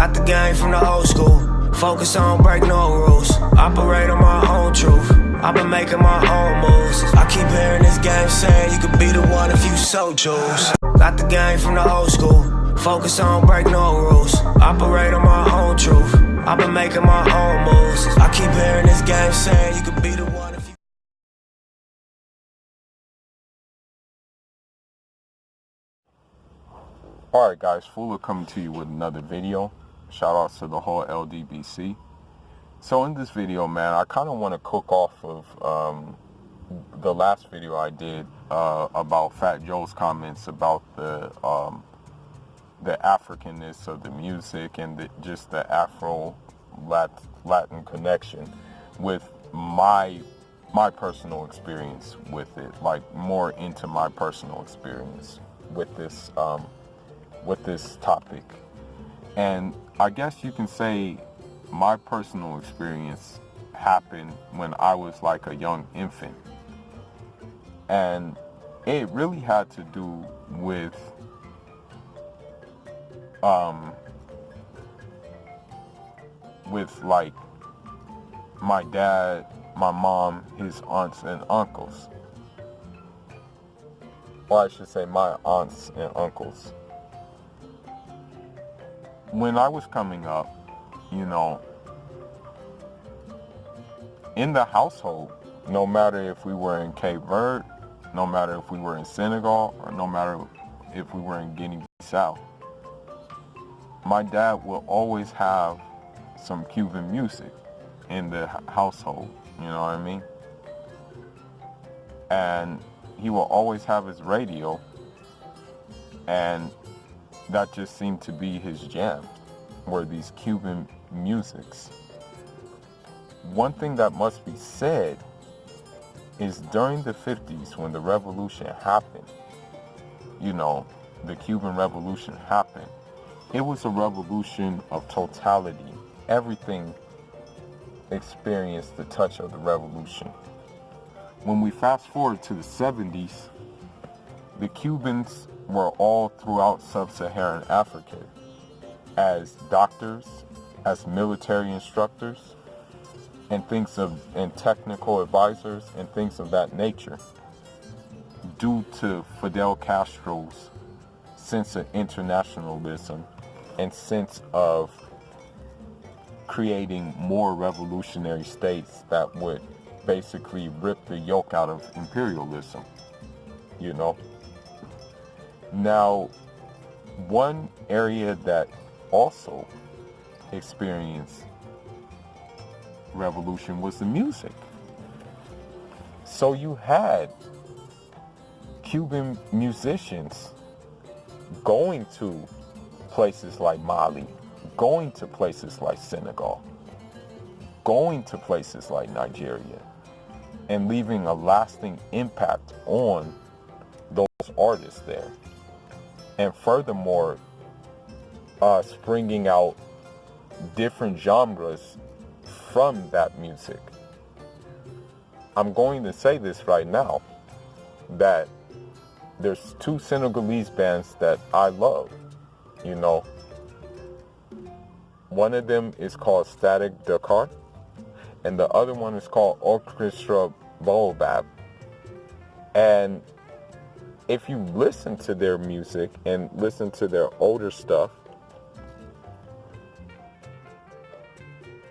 Got the game from the old school. Focus on break no rules. Operate on my own truth. I've been making my own moves. I keep hearing this game saying you could be the one if you so choose. Got the game from the old school. Focus on break no rules. Operate on my own truth. I've been making my own moves. I keep hearing this game saying you could be the one if you. Alright guys, Fula coming to you with another video. Shout out to the whole LDBC. So in this video, man, I kind of want to cook off of the last video I did about Fat Joe's comments about the Africanness of the music and just the Afro-Latin connection with my personal experience with it, like more into my personal experience with this topic. And I guess you can say my personal experience happened when I was like a young infant. And it really had to do with like my dad, my mom, his aunts and uncles. Or I should say my aunts and uncles. When I was coming up, you know, in the household, no matter if we were in Cape Verde, no matter if we were in Senegal, or no matter if we were in Guinea-Bissau, my dad will always have some Cuban music in the household, you know what I mean? And he will always have his radio, and that just seemed to be his jam, were these Cuban musics. One thing that must be said is during the 50s, when the revolution happened, you know, the Cuban Revolution happened, it was a revolution of totality. Everything experienced the touch of the revolution. When we fast forward to the 70s, the Cubans were all throughout sub-Saharan Africa as doctors, as military instructors, and technical advisors and things of that nature, due to Fidel Castro's sense of internationalism and sense of creating more revolutionary states that would basically rip the yoke out of imperialism, you know. Now, one area that also experienced revolution was the music. So you had Cuban musicians going to places like Mali, going to places like Senegal, going to places like Nigeria, and leaving a lasting impact on those artists there. And furthermore, springing out different genres from that music. I'm going to say this right now, that there's two Senegalese bands that I love, you know. One of them is called Static Dakar, and the other one is called Orchestra Baobab. And if you listen to their music and listen to their older stuff,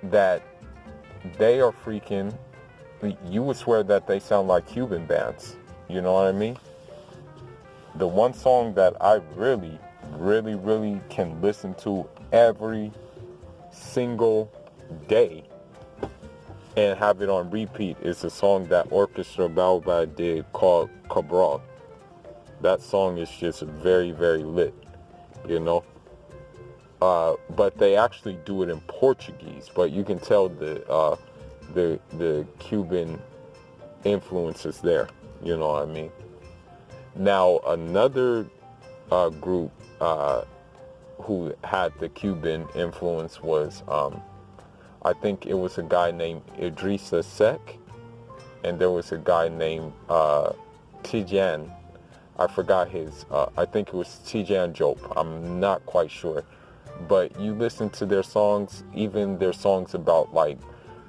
that they are freaking, you would swear that they sound like Cuban bands, you know what I mean? The one song that I really can listen to every single day and have it on repeat is a song that Orchestra Baobab did called Cabral. That song is just very lit, you know. But they actually do it in Portuguese, but you can tell the Cuban influences there, you know what I mean. Now another group who had the Cuban influence was I think it was a guy named Idrissa Seck, and there was a guy named Tijan. I forgot his, I think it was Tijan Jope, I'm not quite sure. but you listen to their songs, even their songs about like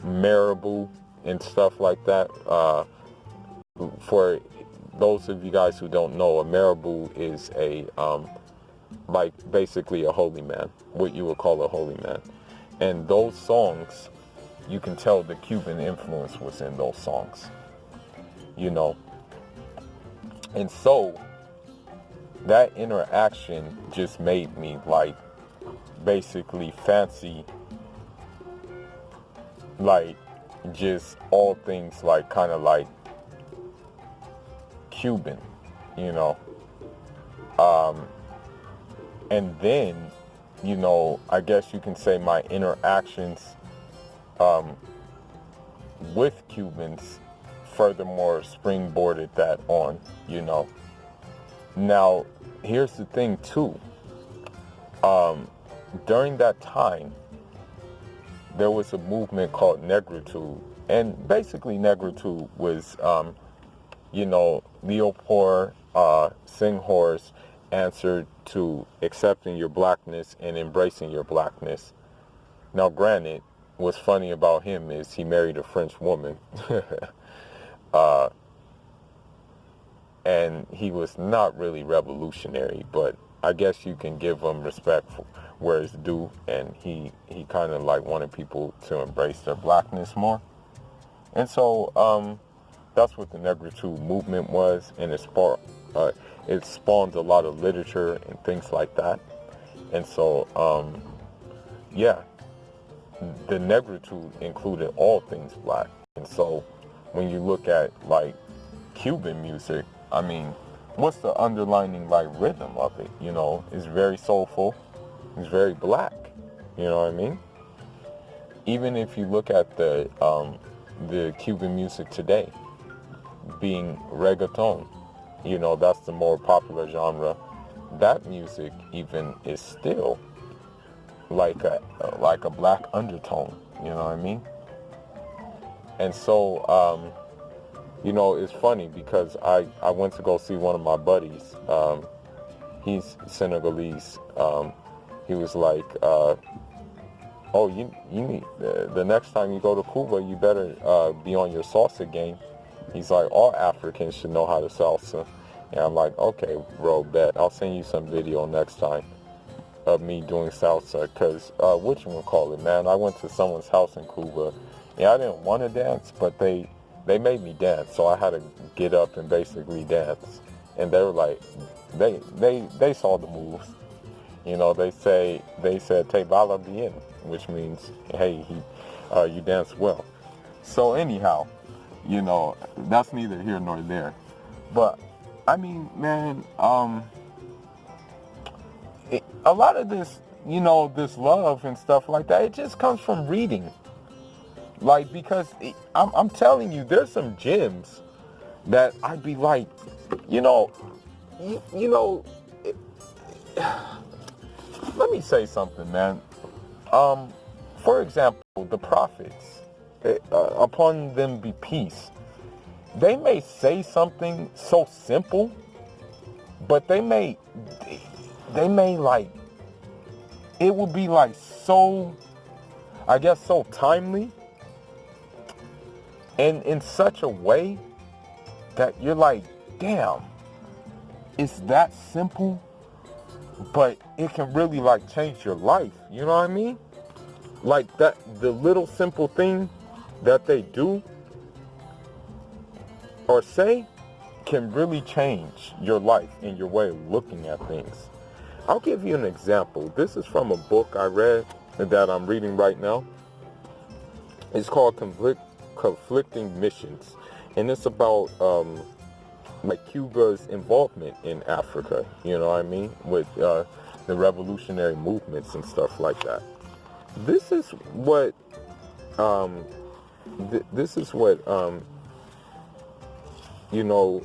Marabou and stuff like that. For those of you guys who don't know, a Marabou is a like basically a holy man, what you would call a holy man. And those songs, you can tell the Cuban influence was in those songs, you know. And so that interaction just made me like basically fancy like just all things like kind of like Cuban, you know. And then, you know, I guess you can say my interactions with Cubans furthermore springboarded that on, you know. Now, here's the thing too. During that time, there was a movement called Negritude. And basically Negritude was, you know, Leopold Senghor's answer to accepting your blackness and embracing your blackness. Now, granted, what's funny about him is he married a French woman. And he was not really revolutionary, but I guess you can give him respect for where it's due, and he kind of like wanted people to embrace their blackness more. And so that's what the Negritude movement was, and it spawned a lot of literature and things like that. And so yeah, the Negritude included all things black. And so when you look at like Cuban music, I mean, what's the underlining like rhythm of it? You know, it's very soulful, it's very black, you know what I mean? Even if you look at the Cuban music today being reggaeton, you know, that's the more popular genre. That music even is still like a black undertone, you know what I mean? And so you know, it's funny because I went to go see one of my buddies. He's Senegalese. He was like, oh, you need, the next time you go to Cuba, you better be on your salsa game. He's like, all Africans should know how to salsa. And I'm like, okay, bro, bet. I'll send you some video next time of me doing salsa. Because, whatchamacallit, man, I went to someone's house in Cuba. And I didn't want to dance, but they made me dance. So I had to get up and basically dance. And they were like, they saw the moves. You know, they said, te bala bien, which means, hey, you dance well. So anyhow, you know, that's neither here nor there. But, I mean, man, a lot of this, you know, this love and stuff like that, it just comes from reading. Like, because I'm telling you, there's some gems that I'd be like, you know, let me say something, man. For example, the prophets, upon them be peace, they may say something so simple, but they may like, it would be like so, I guess, so timely, and in such a way that you're like, damn, it's that simple, but it can really like change your life. You know what I mean? Like that, the little simple thing that they do or say can really change your life and your way of looking at things. I'll give you an example. This is from a book I read that I'm reading right now. It's called Conflicting Missions, and it's about like Cuba's involvement in Africa, you know what I mean, with the revolutionary movements and stuff like that. This is what you know,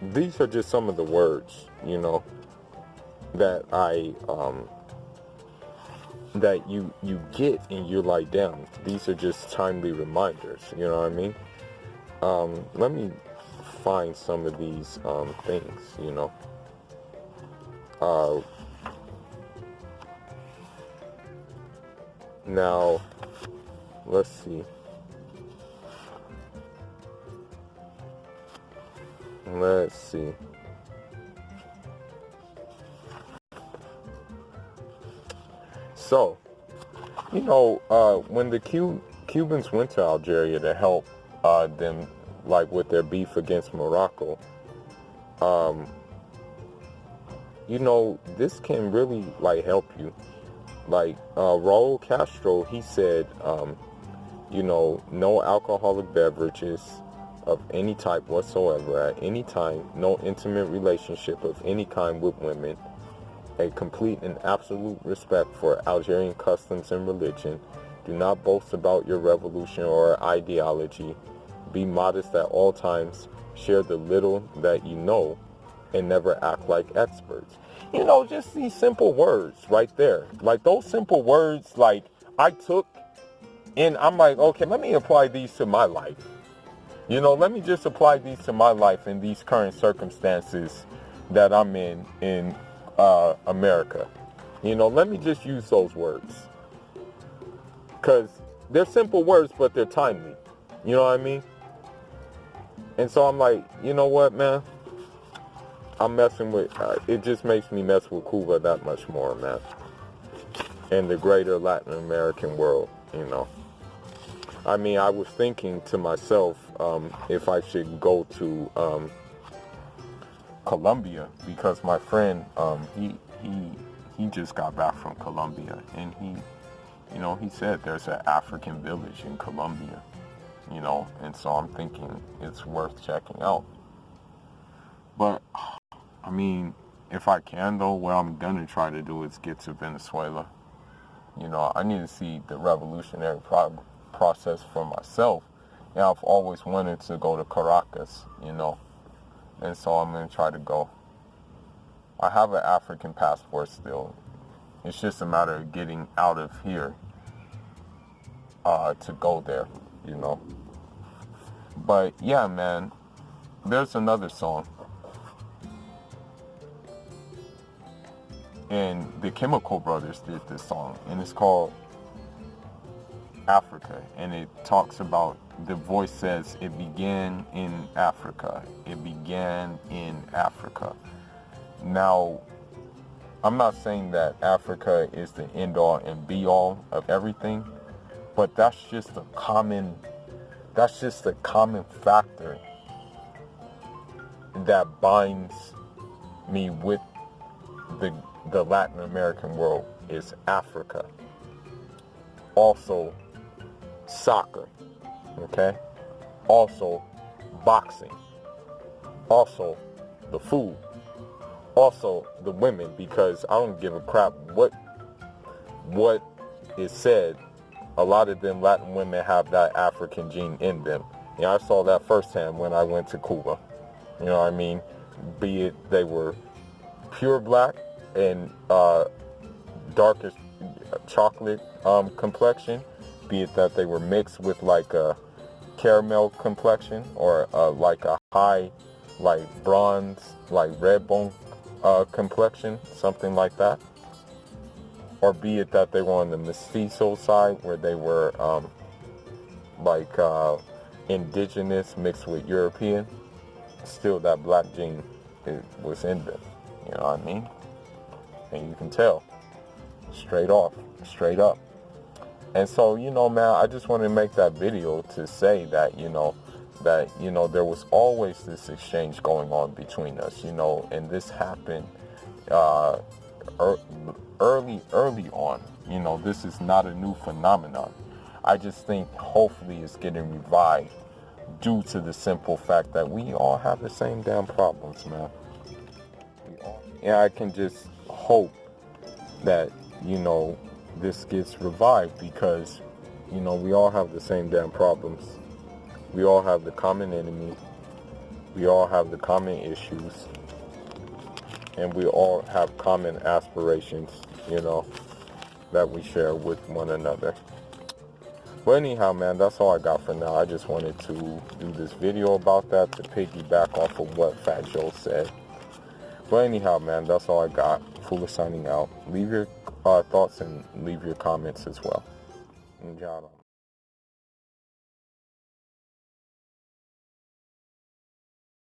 these are just some of the words, you know, that that you get and you're like, damn, these are just timely reminders, you know what I mean? Let me find some of these things, you know. Now, let's see. Let's see. So, when the Cubans went to Algeria to help them, like, with their beef against Morocco, this can really, like, help you. Like, Raul Castro, he said, no alcoholic beverages of any type whatsoever at any time, no intimate relationship of any kind with women, a complete and absolute respect for Algerian customs and religion. Do not boast about your revolution or ideology. Be modest at all times. Share the little that you know and never act like experts. Just these simple words right there. Like, those simple words, like, I took and I'm like, okay, let me apply these to my life. Let me just apply these to my life in these current circumstances that I'm in America. Let me just use those words. Because they're simple words, but they're timely. You know what I mean? And so I'm like, you know what, man? I'm messing with, it just makes me mess with Cuba that much more, man. And the greater Latin American world, I mean, I was thinking to myself, if I should go to Colombia, because my friend, he just got back from Colombia, and he said there's an African village in Colombia, and so I'm thinking it's worth checking out. But, I mean, if I can, though, what I'm gonna try to do is get to Venezuela. I need to see the revolutionary process for myself. And I've always wanted to go to Caracas, and so I'm going to try to go. I have an African passport still. It's just a matter of getting out of here to go there, But yeah, man, there's another song. And the Chemical Brothers did this song, and it's called Africa, and it talks about, the voice says, it began in Africa. It began in Africa. Now, I'm not saying that Africa is the end all and be all of everything, but that's just a common factor that binds me with the Latin American world, is Africa. Also, soccer, okay? Also, boxing. Also, the food. Also, the women, because I don't give a crap what is said. A lot of them Latin women have that African gene in them. I saw that firsthand when I went to Cuba. You know what I mean? Be it they were pure black and darkest chocolate complexion, be it that they were mixed with like a caramel complexion or like a high, like bronze, like red bone complexion, something like that, or be it that they were on the mestizo side where they were indigenous mixed with European, still that black gene was in them. You know what I mean? And you can tell straight up. And so, man, I just want to make that video to say that, there was always this exchange going on between us, and this happened early on. This is not a new phenomenon. I just think hopefully it's getting revived due to the simple fact that we all have the same damn problems, man. And I can just hope that, this gets revived because, we all have the same damn problems. We all have the common enemy. We all have the common issues. And we all have common aspirations, that we share with one another. But anyhow, man, that's all I got for now. I just wanted to do this video about that to piggyback off of what Fat Joe said. But anyhow, man, that's all I got. Fula signing out. Leave your thoughts and leave your comments as well. Inshallah.